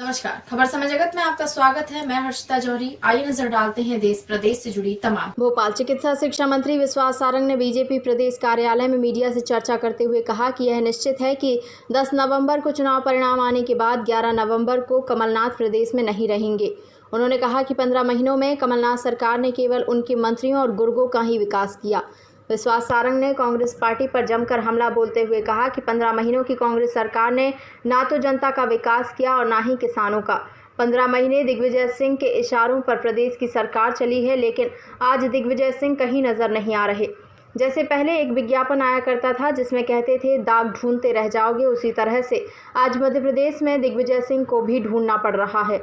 नमस्कार, खबर समय जगत में आपका स्वागत है। मैं हर्षिता जौहरी। आइए नजर डालते हैं देश प्रदेश से जुड़ी तमाम। भोपाल चिकित्सा शिक्षा मंत्री विश्वास सारंग ने बीजेपी प्रदेश कार्यालय में मीडिया से चर्चा करते हुए कहा कि यह निश्चित है कि 10 नवंबर को चुनाव परिणाम आने के बाद 11 नवंबर को कमलनाथ प्रदेश में नहीं रहेंगे। उन्होंने कहा कि 15 महीनों में कमलनाथ सरकार ने केवल उनके मंत्रियों और गुर्गों का ही विकास किया। विश्वास सारंग ने कांग्रेस पार्टी पर जमकर हमला बोलते हुए कहा कि 15 महीनों की कांग्रेस सरकार ने ना तो जनता का विकास किया और ना ही किसानों का। 15 महीने दिग्विजय सिंह के इशारों पर प्रदेश की सरकार चली है, लेकिन आज दिग्विजय सिंह कहीं नजर नहीं आ रहे। जैसे पहले एक विज्ञापन आया करता था जिसमें कहते थे दाग ढूंढते रह जाओगे, उसी तरह से आज मध्य प्रदेश में दिग्विजय सिंह को भी ढूंढना पड़ रहा है।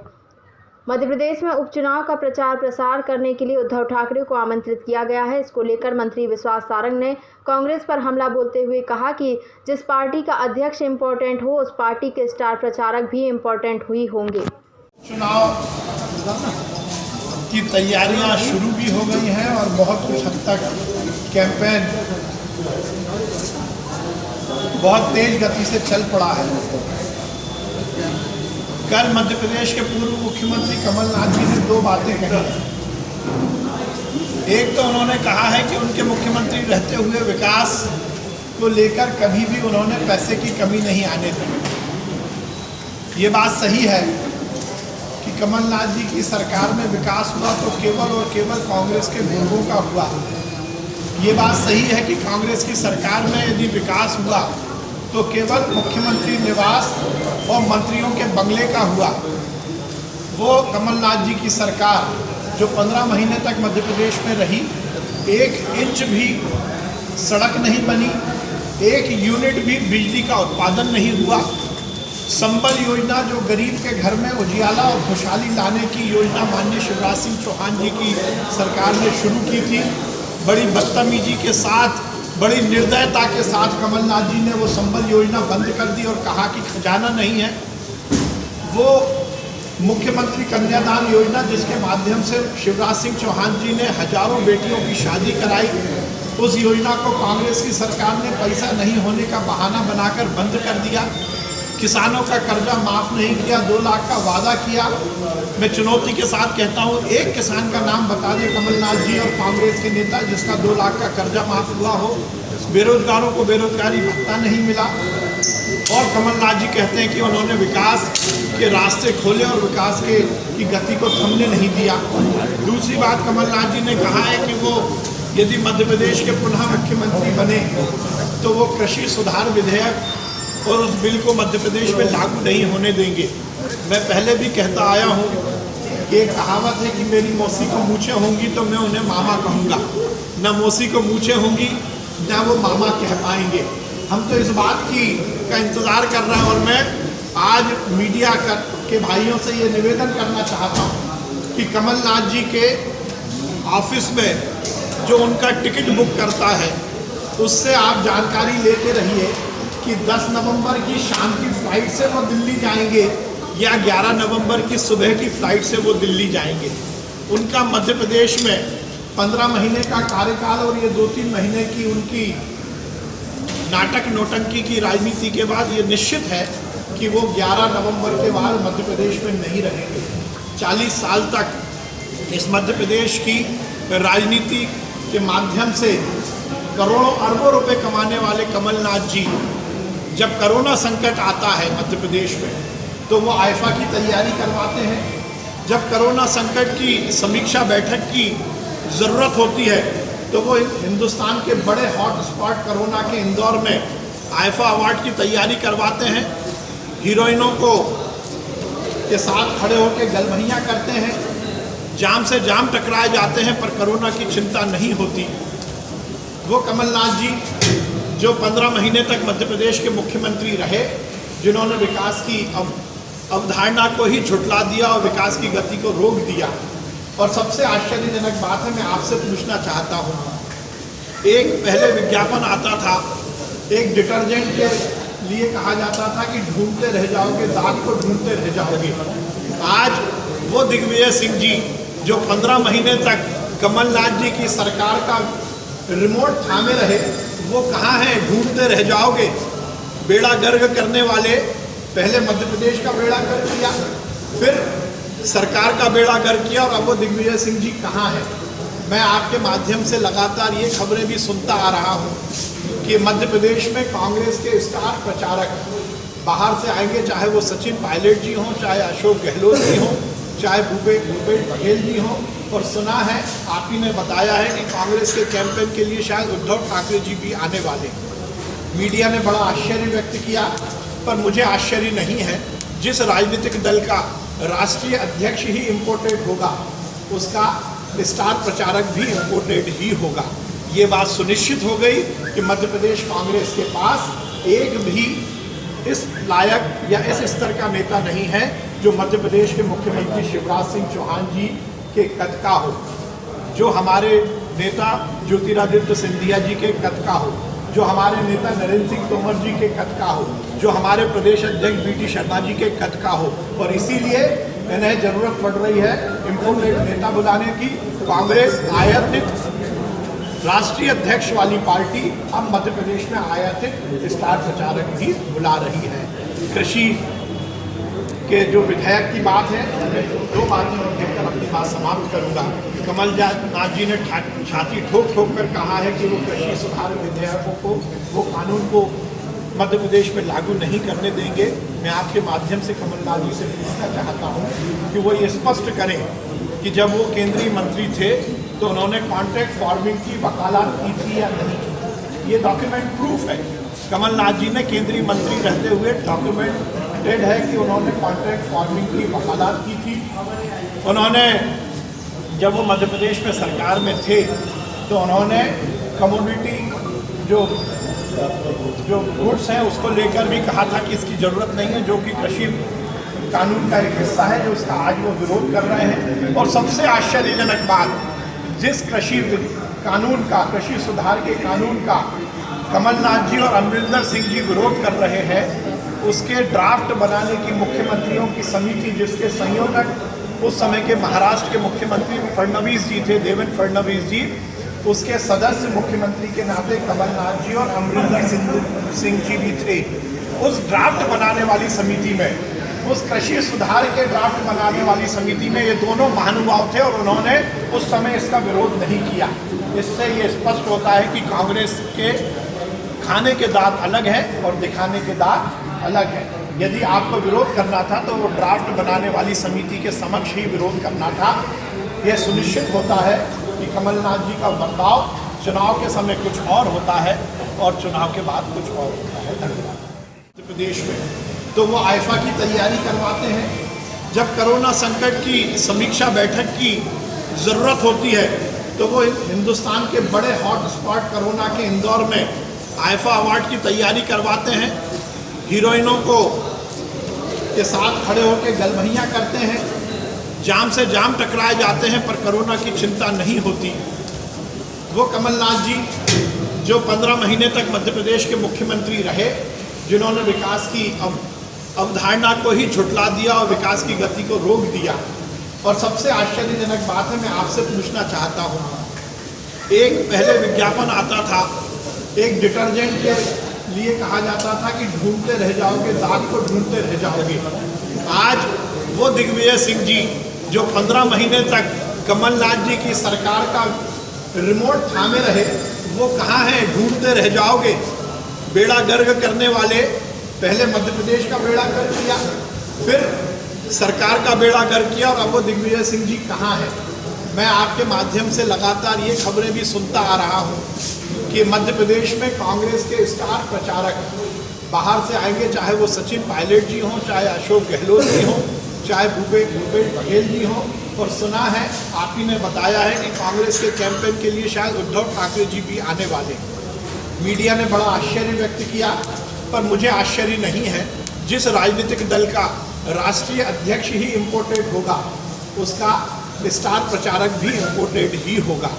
मध्य प्रदेश में उपचुनाव का प्रचार प्रसार करने के लिए उद्धव ठाकरे को आमंत्रित किया गया है। इसको लेकर मंत्री विश्वास सारंग ने कांग्रेस पर हमला बोलते हुए कहा कि जिस पार्टी का अध्यक्ष इम्पोर्टेंट हो, उस पार्टी के स्टार प्रचारक भी इम्पोर्टेंट हुई होंगे। चुनाव की तैयारियां शुरू भी हो गई हैं और बहुत कुछ हद तक कैंपेन बहुत तेज गति से चल पड़ा है। कल मध्य प्रदेश के पूर्व मुख्यमंत्री कमलनाथ जी ने दो बातें कही। एक तो उन्होंने कहा है कि उनके मुख्यमंत्री रहते हुए विकास को लेकर कभी भी उन्होंने पैसे की कमी नहीं आने दी। ये बात सही है कि कमलनाथ जी की सरकार में विकास हुआ तो केवल और केवल कांग्रेस के गुर्गों का हुआ। ये बात सही है कि कांग्रेस की सरकार में यदि विकास हुआ तो केवल मुख्यमंत्री निवास और मंत्रियों के बंगले का हुआ। वो कमलनाथ जी की सरकार जो 15 महीने तक मध्य प्रदेश में रही, 1 इंच भी सड़क नहीं बनी, 1 यूनिट भी बिजली का उत्पादन नहीं हुआ। संबल योजना जो गरीब के घर में उजियाला और खुशहाली लाने की योजना माननीय शिवराज सिंह चौहान जी की सरकार ने शुरू की थी, बड़ी बदतमीजी के साथ, बड़ी निर्दयता के साथ कमलनाथ जी ने वो संबल योजना बंद कर दी और कहा कि खजाना नहीं है। वो मुख्यमंत्री कन्यादान योजना जिसके माध्यम से शिवराज सिंह चौहान जी ने हजारों बेटियों की शादी कराई, उस योजना को कांग्रेस की सरकार ने पैसा नहीं होने का बहाना बनाकर बंद कर दिया। किसानों का कर्जा माफ़ नहीं किया, 2 लाख का वादा किया। मैं चुनौती के साथ कहता हूँ, एक किसान का नाम बता दें कमलनाथ जी और कांग्रेस के नेता जिसका 2 लाख का कर्जा माफ़ हुआ हो। बेरोजगारों को बेरोजगारी भत्ता नहीं मिला। और कमलनाथ जी कहते हैं कि उन्होंने विकास के रास्ते खोले और विकास की गति को थमने नहीं दिया। दूसरी बात, कमलनाथ जी ने कहा है कि वो यदि मध्य प्रदेश के पुनः मुख्यमंत्री बने तो वो कृषि सुधार विधेयक और उस बिल को मध्य प्रदेश में लागू नहीं होने देंगे। मैं पहले भी कहता आया हूँ कि एक कहावत है कि मेरी मौसी को मूछें होंगी तो मैं उन्हें मामा कहूँगा, ना मौसी को मूछें होंगी ना वो मामा कह पाएंगे। हम तो इस बात का इंतज़ार कर रहे हैं और मैं आज मीडिया के भाइयों से ये निवेदन करना चाहता हूँ कि कमलनाथ जी के ऑफिस में जो उनका टिकट बुक करता है उससे आप जानकारी लेते रहिए कि 10 नवंबर की शाम की फ़्लाइट से वो दिल्ली जाएंगे या 11 नवंबर की सुबह की फ़्लाइट से वो दिल्ली जाएंगे। उनका मध्य प्रदेश में 15 महीने का कार्यकाल और ये 2-3 महीने की उनकी नाटक नौटंकी की राजनीति के बाद ये निश्चित है कि वो 11 नवंबर के बाद मध्य प्रदेश में नहीं रहेंगे। 40 साल तक इस मध्य प्रदेश की राजनीति के माध्यम से करोड़ों अरबों रुपए कमाने वाले कमलनाथ जी जब कोरोना संकट आता है मध्य प्रदेश में तो वो आइफा की तैयारी करवाते हैं। जब कोरोना संकट की समीक्षा बैठक की ज़रूरत होती है तो वो हिंदुस्तान के बड़े हॉट स्पॉट कोरोना के इंदौर में आइफा अवार्ड की तैयारी करवाते हैं। हीरोइनों को के साथ खड़े होकर गलबहियाँ करते हैं, जाम से जाम टकराए जाते हैं, पर कोरोना की चिंता नहीं होती। वो कमलनाथ जी जो 15 महीने तक मध्य प्रदेश के मुख्यमंत्री रहे, जिन्होंने विकास की अवधारणा को ही झुठला दिया और विकास की गति को रोक दिया। और सबसे आश्चर्यजनक बात है, मैं आपसे पूछना चाहता हूँ, एक पहले विज्ञापन आता था, एक डिटर्जेंट के लिए कहा जाता था कि ढूंढते रह जाओगे, दाग को ढूंढते रह जाओगे। आज वो दिग्विजय सिंह जी जो 15 महीने तक कमलनाथ जी की सरकार का रिमोट थामे रहे, वो कहाँ हैं? ढूंढते रह जाओगे। बेड़ा गर्क करने वाले पहले मध्य प्रदेश का बेड़ा गर्क किया, फिर सरकार का बेड़ा गर्क किया और अब वो दिग्विजय सिंह जी कहाँ हैं। मैं आपके माध्यम से लगातार ये खबरें भी सुनता आ रहा हूँ कि मध्य प्रदेश में कांग्रेस के स्टार प्रचारक बाहर से आएंगे, चाहे वो सचिन पायलट जी हों, चाहे अशोक गहलोत जी हों, चाहे भूपेश बघेल जी हों। और सुना है, आप ही ने बताया है कि कांग्रेस के कैंपेन के लिए शायद उद्धव ठाकरे जी भी आने वाले हैं। मीडिया ने बड़ा आश्चर्य व्यक्त किया, पर मुझे आश्चर्य नहीं है। जिस राजनीतिक दल का राष्ट्रीय अध्यक्ष ही इम्पोर्टेड होगा, उसका स्टार प्रचारक भी इम्पोर्टेड ही होगा। ये बात सुनिश्चित हो गई कि मध्य प्रदेश कांग्रेस के पास एक भी इस लायक या इस स्तर का नेता नहीं है जो मध्य प्रदेश के मुख्यमंत्री शिवराज सिंह चौहान जी के कद का हो, जो हमारे नेता ज्योतिरादित्य सिंधिया जी के कद का हो, जो हमारे नेता नरेंद्र सिंह तोमर जी के कद का हो, जो हमारे प्रदेश अध्यक्ष बीटी शर्मा जी के कद का हो। और इसीलिए इन्हें जरूरत पड़ रही है इम्पोर्टेड नेता बुलाने की। कांग्रेस आयातित राष्ट्रीय अध्यक्ष वाली पार्टी अब मध्य प्रदेश में आयातित स्टार प्रचारक भी बुला रही है। कृषि के जो विधेयक की बात है, दो बातें कहकर अपनी बात समाप्त करूंगा। कमलनाथ जी ने छाती ठोक ठोक कर कहा है कि वो कृषि सुधार विधेयकों को, वो कानून को मध्य प्रदेश में लागू नहीं करने देंगे। मैं आपके माध्यम से कमलनाथ जी से पूछना चाहता हूँ कि वो ये स्पष्ट करें कि जब वो केंद्रीय मंत्री थे तो उन्होंने कॉन्ट्रैक्ट फार्मिंग की वकालत की थी या नहीं। ये डॉक्यूमेंट प्रूफ है। कमलनाथ जी ने केंद्रीय मंत्री रहते हुए डॉक्यूमेंटेड है कि उन्होंने कॉन्ट्रैक्ट फार्मिंग की वकालत की थी। उन्होंने जब वो मध्य प्रदेश में सरकार में थे तो उन्होंने कमोडिटी जो गुड्स हैं उसको लेकर भी कहा था कि इसकी ज़रूरत नहीं है, जो कि कृषि कानून का एक हिस्सा है, जो उसका आज वो विरोध कर रहे हैं। और सबसे आश्चर्यजनक बात, जिस कृषि कानून का, कृषि सुधार के कानून का कमलनाथ जी और अमरिंदर सिंह जी विरोध कर रहे हैं, उसके ड्राफ्ट बनाने की मुख्यमंत्रियों की समिति, जिसके संयोजक उस समय के महाराष्ट्र के मुख्यमंत्री फडणवीस जी थे, देवेंद्र फडणवीस जी, उसके सदस्य मुख्यमंत्री के नाते कमलनाथ जी और अमरिंदर सिंह जी भी थे। उस ड्राफ्ट बनाने वाली समिति में, उस कृषि सुधार के ड्राफ्ट बनाने वाली समिति में ये दोनों महानुभाव थे और उन्होंने उस समय इसका विरोध नहीं किया। इससे ये स्पष्ट होता है कि कांग्रेस के खाने के दांत अलग हैं और दिखाने के दांत अलग हैं। यदि आपको विरोध करना था तो वो ड्राफ्ट बनाने वाली समिति के समक्ष ही विरोध करना था। यह सुनिश्चित होता है कि कमलनाथ जी का बर्ताव चुनाव के समय कुछ और होता है और चुनाव के बाद कुछ और होता है। धन्यवाद। मध्य प्रदेश में तो वो आईफा की तैयारी करवाते हैं। जब कोरोना संकट की समीक्षा बैठक की ज़रूरत होती है तो वो हिंदुस्तान के बड़े हॉट स्पॉट कोरोना के इंदौर में आईफा अवार्ड की तैयारी करवाते हैं। हीरोइनों को के साथ खड़े होकर गलभैयाँ करते हैं, जाम से जाम टकराए जाते हैं, पर कोरोना की चिंता नहीं होती। वो कमलनाथ जी जो 15 महीने तक मध्य प्रदेश के मुख्यमंत्री रहे, जिन्होंने विकास की अवधारणा को ही झुठला दिया और विकास की गति को रोक दिया। और सबसे आश्चर्यजनक बात है, मैं आपसे पूछना चाहता हूँ, एक पहले विज्ञापन आता था, एक डिटर्जेंट के लिए कहा जाता था कि ढूंढते रह जाओगे, दाग को ढूंढते रह जाओगे। आज वो दिग्विजय सिंह जी जो 15 महीने तक कमलनाथ जी की सरकार का रिमोट थामे रहे, वो कहाँ हैं? ढूंढते रह जाओगे। बेड़ा गर्क करने वाले, पहले मध्य प्रदेश का बेड़ा गर्क किया, फिर सरकार का बेड़ा गर्क किया, और अब वो दिग्विजय सिंह जी कहाँ हैं? मैं आपके माध्यम से लगातार ये खबरें भी सुनता आ रहा हूँ कि मध्य प्रदेश में कांग्रेस के स्टार प्रचारक बाहर से आएंगे, चाहे वो सचिन पायलट जी हों, चाहे अशोक गहलोत जी हों, चाहे भूपेश बघेल जी हों। और सुना है, आप ही ने बताया है कि कांग्रेस के कैंपेन के लिए शायद उद्धव ठाकरे जी भी आने वाले हैं। मीडिया ने बड़ा आश्चर्य व्यक्त किया, पर मुझे आश्चर्य नहीं है। जिस राजनीतिक दल का राष्ट्रीय अध्यक्ष ही इम्पोर्टेड होगा, उसका स्टार प्रचारक भी इम्पोर्टेड ही होगा।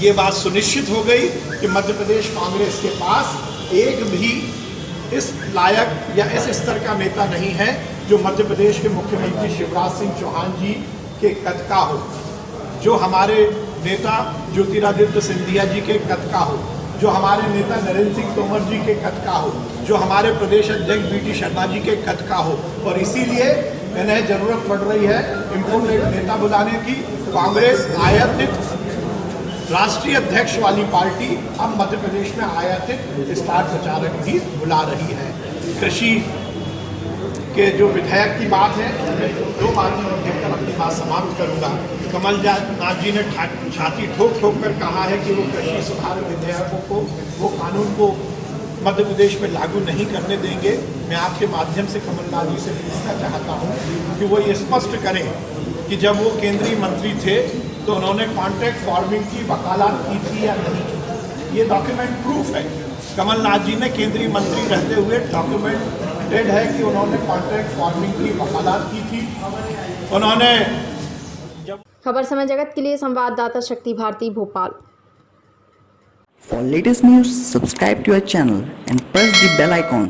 ये बात सुनिश्चित हो गई कि मध्य प्रदेश कांग्रेस के पास एक भी इस लायक या इस स्तर का नेता नहीं है जो मध्य प्रदेश के मुख्यमंत्री शिवराज सिंह चौहान जी के कद का हो, जो हमारे नेता ज्योतिरादित्य सिंधिया जी के कद का हो, जो हमारे नेता नरेंद्र सिंह तोमर जी के कद का हो, जो हमारे प्रदेश अध्यक्ष बीटी शर्मा जी के कद का हो। और इसीलिए इन्हें जरूरत पड़ रही है इम्पोर्टेड नेता बुलाने की। कांग्रेस आयातित राष्ट्रीय अध्यक्ष वाली पार्टी अब मध्य प्रदेश में आयातित स्टार प्रचारक भी बुला रही है। कृषि के जो विधायक की बात है, दो बातें और कहकर अपनी बात समाप्त करूंगा। कमलनाथ जी ने छाती ठोक ठोक कर कहा है कि वो कृषि सुधार विधेयकों को, वो कानून को मध्य प्रदेश में लागू नहीं करने देंगे। मैं आपके माध्यम से कमलनाथ जी से पूछना चाहता हूँ कि वो ये स्पष्ट करें कि जब वो केंद्रीय मंत्री थे तो उन्होंने कॉन्ट्रैक्ट फार्मिंग की वकालत की थी या नहीं। ये डॉक्यूमेंट प्रूफ है। कमलनाथ जी ने केंद्रीय मंत्री रहते हुए डॉक्यूमेंटेड है कि उन्होंने कॉन्ट्रैक्ट फार्मिंग की वकालत की थी। उन्होंने खबर समय जगत के लिए संवाददाता शक्ति Bharti Bhopal. For latest news, subscribe to our channel and press the bell icon.